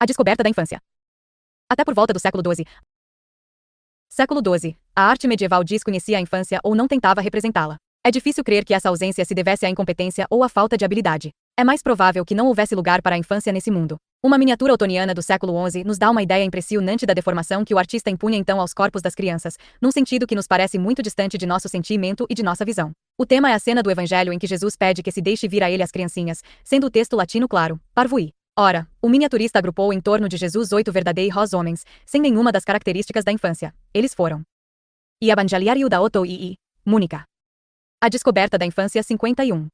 A descoberta da infância. Até por volta do século XII. Século XII. A arte medieval desconhecia a infância ou não tentava representá-la. É difícil crer que essa ausência se devesse à incompetência ou à falta de habilidade. É mais provável que não houvesse lugar para a infância nesse mundo. Uma miniatura otoniana do século XI nos dá uma ideia impressionante da deformação que o artista impunha então aos corpos das crianças, num sentido que nos parece muito distante de nosso sentimento e de nossa visão. O tema é a cena do Evangelho em que Jesus pede que se deixe vir a ele as criancinhas, sendo o texto latino claro, parvui. Ora, o miniaturista agrupou em torno de Jesus 8 verdadeiros homens, sem nenhuma das características da infância. Eles foram: e Evangeliário da Otto e Múnica. A descoberta da infância 51.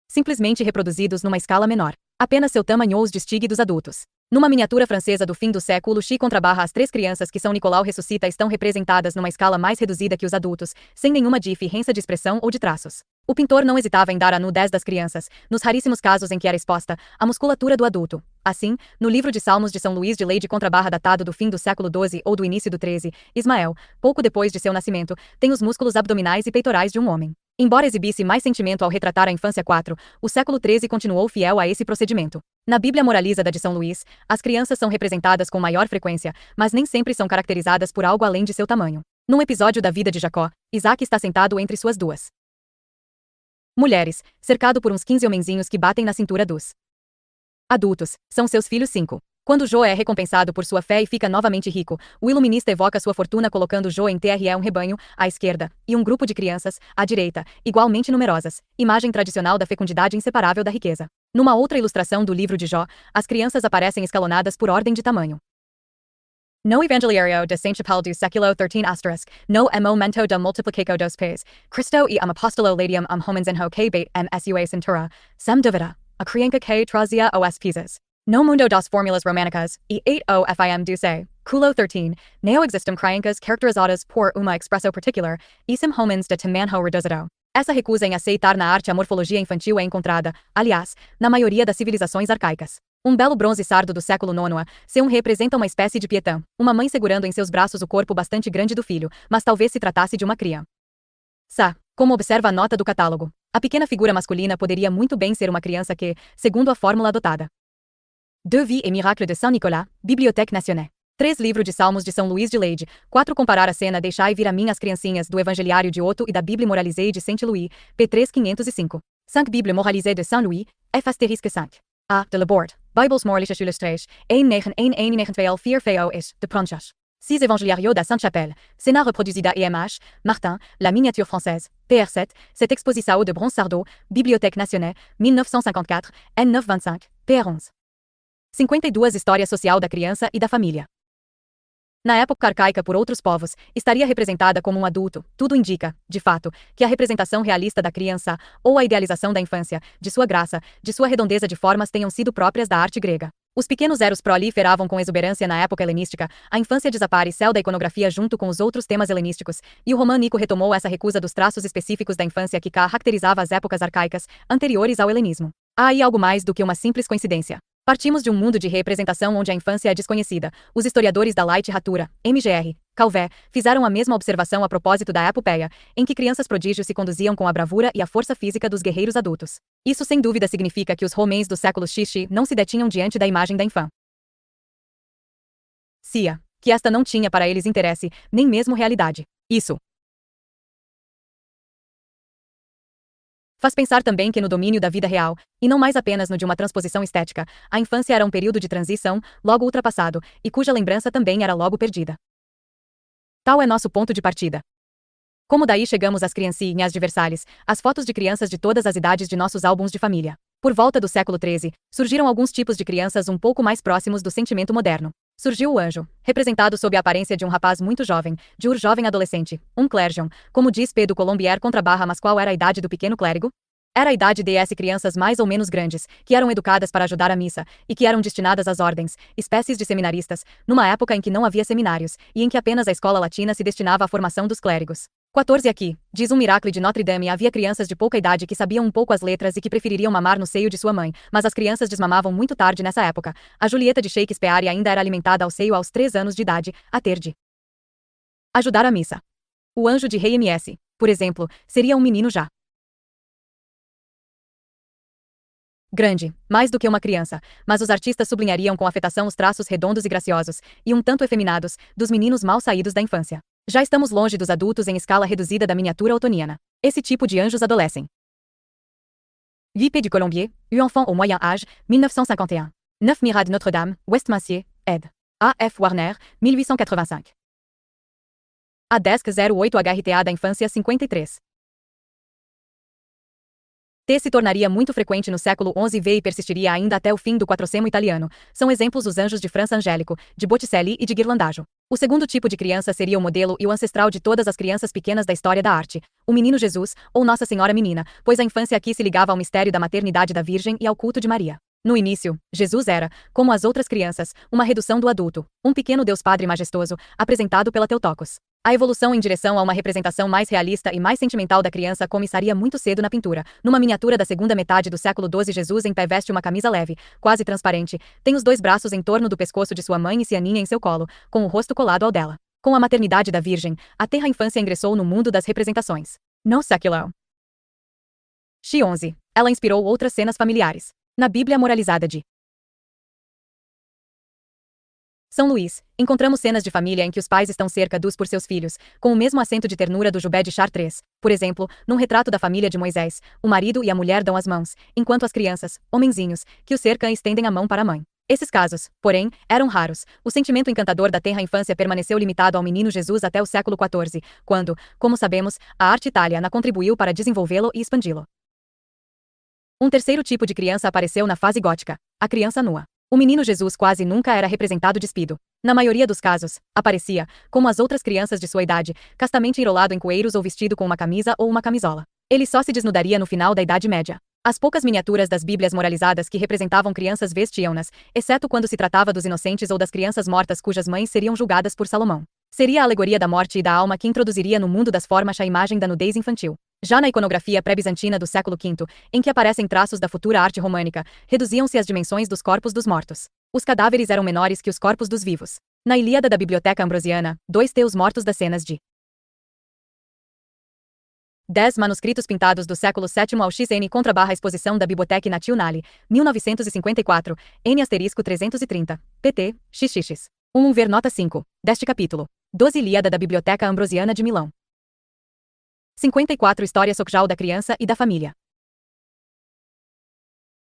Simplesmente reproduzidos numa escala menor. Apenas seu tamanho os distingue dos adultos. Numa miniatura francesa do fim do século X contrabarra as 3 crianças que São Nicolau ressuscita estão representadas numa escala mais reduzida que os adultos, sem nenhuma diferença de expressão ou de traços. O pintor não hesitava em dar a nudez das crianças, nos raríssimos casos em que era exposta a musculatura do adulto. Assim, no livro de Salmos de São Luís de Lade contrabarra datado do fim do século XII ou do início do XIII, Ismael, pouco depois de seu nascimento, tem os músculos abdominais e peitorais de um homem. Embora exibisse mais sentimento ao retratar a infância 4, o século XIII continuou fiel a esse procedimento. Na Bíblia Moralizada de São Luís, as crianças são representadas com maior frequência, mas nem sempre são caracterizadas por algo além de seu tamanho. Num episódio da vida de Jacó, Isaac está sentado entre suas duas mulheres, cercado por uns 15 homenzinhos que batem na cintura dos adultos. São seus filhos 5. Quando Jó é recompensado por sua fé e fica novamente rico, o iluminista evoca sua fortuna colocando Jó em TRE um rebanho, à esquerda, e um grupo de crianças, à direita, igualmente numerosas, imagem tradicional da fecundidade inseparável da riqueza. Numa outra ilustração do livro de Jó, as crianças aparecem escalonadas por ordem de tamanho. No Evangeliario de Saint-Chapelle do século XIII*, no momento da multiplicaco dos pais, Cristo e apostolo ladium homens en ho que bait sua cintura, sem dúvida, a criança que trazia os pisas. No mundo das fórmulas românicas, e 8 fim do século XIII, neo existem criancas caracterizadas por uma expressão particular, e sem homens de tamanho reduzido. Essa recusa em aceitar na arte a morfologia infantil é encontrada, aliás, na maioria das civilizações arcaicas. Um belo bronze sardo do século IX, C1 representa uma espécie de pietã, uma mãe segurando em seus braços o corpo bastante grande do filho, mas talvez se tratasse de uma criança. Como observa a nota do catálogo, a pequena figura masculina poderia muito bem ser uma criança que, segundo a fórmula adotada. Deux Vies et Miracles de Saint Nicolas, Bibliothèque Nationale. 3 Livro de Salmos de São Luís de Lade. 4 Comparar a cena Deixai vir a mim as criancinhas do Evangeliário de Otto e da Bible Moralisée de Saint-Louis, p. 505. 5 Bible Moralisée de Saint-Louis, f*** 5. A. de Laborde, Bibles Moralische Illustraties, 1912 is, de Pronchas. 6 Evangeliario da Sainte-Chapelle, Sénat reproduzida EMH, Martin, La miniature française, pr 7, cette exposição de bronze sardo, Bibliothèque Nationale, 1954, N925, pr 11. 52 História social da criança e da família. Na época arcaica por outros povos, estaria representada como um adulto. Tudo indica, de fato, que a representação realista da criança, ou a idealização da infância, de sua graça, de sua redondeza de formas tenham sido próprias da arte grega. Os pequenos eros proliferavam com exuberância na época helenística, a infância desapareceu da iconografia junto com os outros temas helenísticos, e o românico retomou essa recusa dos traços específicos da infância que caracterizava as épocas arcaicas, anteriores ao helenismo. Há aí algo mais do que uma simples coincidência. Partimos de um mundo de representação onde a infância é desconhecida. Os historiadores da literatura, MGR, Calvé, fizeram a mesma observação a propósito da epopeia, em que crianças prodígios se conduziam com a bravura e a força física dos guerreiros adultos. Isso sem dúvida significa que os homens do século XX não se detinham diante da imagem da infância, que esta não tinha para eles interesse, nem mesmo realidade. Isso faz pensar também que no domínio da vida real, e não mais apenas no de uma transposição estética, a infância era um período de transição, logo ultrapassado, e cuja lembrança também era logo perdida. Tal é nosso ponto de partida. Como daí chegamos às criancinhas de Versalhes, as fotos de crianças de todas as idades de nossos álbuns de família. Por volta do século XIII, surgiram alguns tipos de crianças um pouco mais próximos do sentimento moderno. Surgiu o anjo, representado sob a aparência de um rapaz muito jovem, de jovem adolescente, um clergion, como diz Pedro Colombier contrabarra, mas qual era a idade do pequeno clérigo? Era a idade de crianças mais ou menos grandes, que eram educadas para ajudar a missa, e que eram destinadas às ordens, espécies de seminaristas, numa época em que não havia seminários, e em que apenas a escola latina se destinava à formação dos clérigos. 14 Aqui, diz um miracle de Notre Dame, havia crianças de pouca idade que sabiam um pouco as letras e que prefeririam mamar no seio de sua mãe, mas as crianças desmamavam muito tarde nessa época. A Julieta de Shakespeare ainda era alimentada ao seio aos 3 anos de idade, a ter de ajudar a missa. O anjo de rei MS, por exemplo, seria um menino já. Grande, mais do que uma criança, mas os artistas sublinhariam com afetação os traços redondos e graciosos, e um tanto efeminados, dos meninos mal saídos da infância. Já estamos longe dos adultos em escala reduzida da miniatura otoniana. Esse tipo de anjos adolescem. Vipé du Colombier, enfant au Moyen Âge, 1951. 9 Mirade Notre-Dame, Westminster, ed. A. F. Warner, 1885. A Desk 08 HRTA da Infância 53. T se tornaria muito frequente no século XI e persistiria ainda até o fim do Quatrocento italiano. São exemplos os anjos de Franz Angélico, de Botticelli e de Ghirlandaio. O segundo tipo de criança seria o modelo e o ancestral de todas as crianças pequenas da história da arte, o menino Jesus, ou Nossa Senhora Menina, pois a infância aqui se ligava ao mistério da maternidade da Virgem e ao culto de Maria. No início, Jesus era, como as outras crianças, uma redução do adulto, um pequeno Deus Padre majestoso, apresentado pela Theotokos. A evolução em direção a uma representação mais realista e mais sentimental da criança começaria muito cedo na pintura. Numa miniatura da segunda metade do século XII, Jesus em pé veste uma camisa leve, quase transparente, tem os dois braços em torno do pescoço de sua mãe e se aninha em seu colo, com o rosto colado ao dela. Com a maternidade da Virgem, a tenra infância ingressou no mundo das representações. No século XI, ela inspirou outras cenas familiares. Na Bíblia moralizada de São Luís, encontramos cenas de família em que os pais estão cerca dos por seus filhos, com o mesmo acento de ternura do Jobé de Chartres. Por exemplo, num retrato da família de Moisés, o marido e a mulher dão as mãos, enquanto as crianças, homenzinhos, que o cercam estendem a mão para a mãe. Esses casos, porém, eram raros. O sentimento encantador da tenra infância permaneceu limitado ao menino Jesus até o século XIV, quando, como sabemos, a arte italiana contribuiu para desenvolvê-lo e expandi-lo. Um terceiro tipo de criança apareceu na fase gótica, a criança nua. O menino Jesus quase nunca era representado despido. Na maioria dos casos, aparecia, como as outras crianças de sua idade, castamente enrolado em coeiros ou vestido com uma camisa ou uma camisola. Ele só se desnudaria no final da Idade Média. As poucas miniaturas das Bíblias moralizadas que representavam crianças vestiam-nas, exceto quando se tratava dos inocentes ou das crianças mortas cujas mães seriam julgadas por Salomão. Seria a alegoria da morte e da alma que introduziria no mundo das formas a imagem da nudez infantil. Já na iconografia pré-bizantina do século V, em que aparecem traços da futura arte românica, reduziam-se as dimensões dos corpos dos mortos. Os cadáveres eram menores que os corpos dos vivos. Na Ilíada da Biblioteca Ambrosiana, 2t os mortos das cenas de 10 manuscritos pintados do século VII ao XN / exposição da Biblioteca Nazionale, 1954, N*330, pt. xx. 1 ver nota 5, deste capítulo. 12 Ilíada da Biblioteca Ambrosiana de Milão. 54 História social da criança e da família.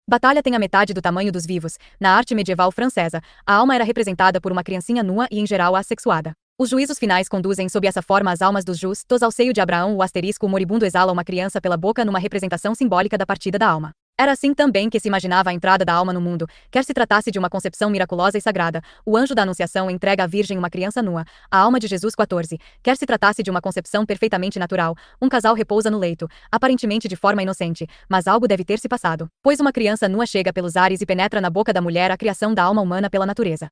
Batalha tem a metade do tamanho dos vivos. Na arte medieval francesa, a alma era representada por uma criancinha nua e em geral assexuada. Os juízos finais conduzem sob essa forma as almas dos justos ao seio de Abraão. O asterisco moribundo exala uma criança pela boca numa representação simbólica da partida da alma. Era assim também que se imaginava a entrada da alma no mundo, quer se tratasse de uma concepção miraculosa e sagrada. O anjo da Anunciação entrega à Virgem uma criança nua, a alma de Jesus 14, quer se tratasse de uma concepção perfeitamente natural. Um casal repousa no leito, aparentemente de forma inocente, mas algo deve ter se passado, pois uma criança nua chega pelos ares e penetra na boca da mulher, a criação da alma humana pela natureza.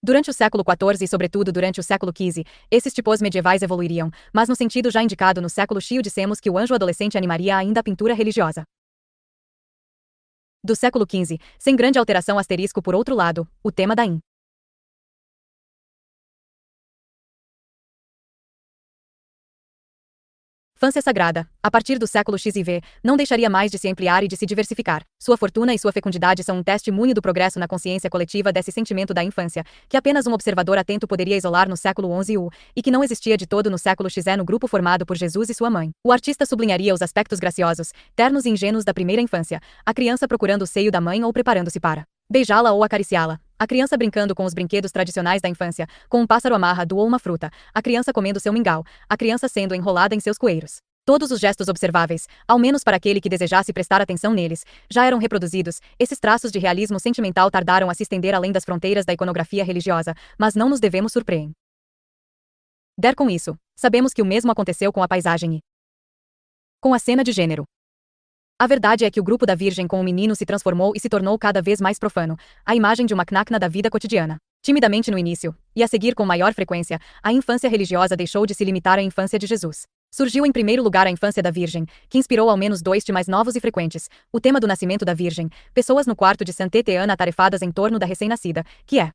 Durante o século XIV e sobretudo durante o século XV, esses tipos medievais evoluiriam, mas no sentido já indicado no século XI dissemos que o anjo adolescente animaria ainda a pintura religiosa. Do século XV, sem grande alteração asterisco por outro lado, o tema da infância sagrada, a partir do século XIV, não deixaria mais de se ampliar e de se diversificar. Sua fortuna e sua fecundidade são um testemunho do progresso na consciência coletiva desse sentimento da infância, que apenas um observador atento poderia isolar no século XI e que não existia de todo no século XE no grupo formado por Jesus e sua mãe. O artista sublinharia os aspectos graciosos, ternos e ingênuos da primeira infância, a criança procurando o seio da mãe ou preparando-se para beijá-la ou acariciá-la, a criança brincando com os brinquedos tradicionais da infância, com um pássaro amarrado ou uma fruta, a criança comendo seu mingau, a criança sendo enrolada em seus coeiros. Todos os gestos observáveis, ao menos para aquele que desejasse prestar atenção neles, já eram reproduzidos. Esses traços de realismo sentimental tardaram a se estender além das fronteiras da iconografia religiosa, mas não nos devemos surpreender com isso. Sabemos que o mesmo aconteceu com a paisagem e com a cena de gênero. A verdade é que o grupo da Virgem com o menino se transformou e se tornou cada vez mais profano, a imagem de uma knacna da vida cotidiana. Timidamente no início, e a seguir com maior frequência, a infância religiosa deixou de se limitar à infância de Jesus. Surgiu em primeiro lugar a infância da Virgem, que inspirou ao menos dois temas novos e frequentes, o tema do nascimento da Virgem, pessoas no quarto de Sainte-Ana atarefadas em torno da recém-nascida, que é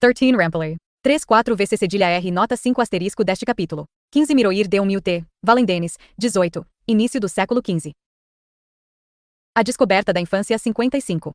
13 Rampelay. 34 VC cedilha R nota 5 asterisco deste capítulo. 15 Miroir de 1000 T. Valendenes, 18. Início do século XV. A descoberta da infância 55.